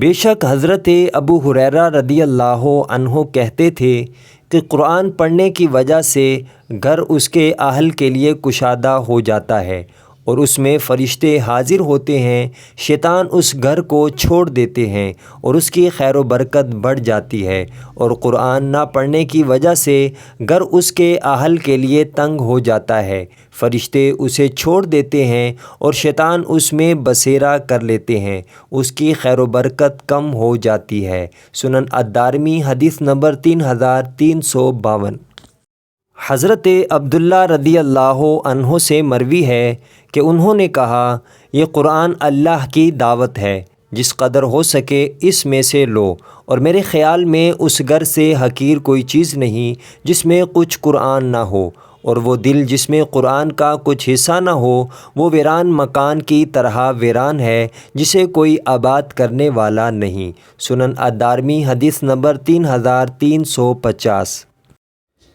بے شک حضرت ابو ہریرہ رضی اللہ عنہ کہتے تھے کہ قرآن پڑھنے کی وجہ سے گھر اس کے اہل کے لیے کشادہ ہو جاتا ہے اور اس میں فرشتے حاضر ہوتے ہیں، شیطان اس گھر کو چھوڑ دیتے ہیں اور اس کی خیر و برکت بڑھ جاتی ہے، اور قرآن نہ پڑھنے کی وجہ سے گھر اس کے اہل کے لیے تنگ ہو جاتا ہے، فرشتے اسے چھوڑ دیتے ہیں اور شیطان اس میں بسیرا کر لیتے ہیں، اس کی خیر و برکت کم ہو جاتی ہے۔ سنن الدارمی حدیث نمبر 3352۔ حضرت عبداللہ رضی اللہ عنہ سے مروی ہے کہ انہوں نے کہا، یہ قرآن اللہ کی دعوت ہے، جس قدر ہو سکے اس میں سے لو، اور میرے خیال میں اس گھر سے حقیر کوئی چیز نہیں جس میں کچھ قرآن نہ ہو، اور وہ دل جس میں قرآن کا کچھ حصہ نہ ہو وہ ویران مکان کی طرح ویران ہے جسے کوئی آباد کرنے والا نہیں۔ سنن الدارمی حدیث نمبر 3350۔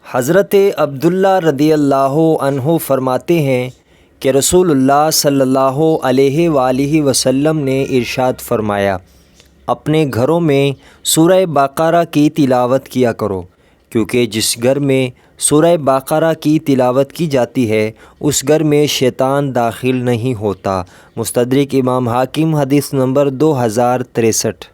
حضرت عبداللہ رضی اللہ عنہ فرماتے ہیں کہ رسول اللہ صلی اللہ علیہ وآلہ وسلم نے ارشاد فرمایا، اپنے گھروں میں سورہ بقرہ کی تلاوت کیا کرو، کیونکہ جس گھر میں سورہ بقرہ کی تلاوت کی جاتی ہے اس گھر میں شیطان داخل نہیں ہوتا۔ مستدرک امام حاکم حدیث نمبر 2063۔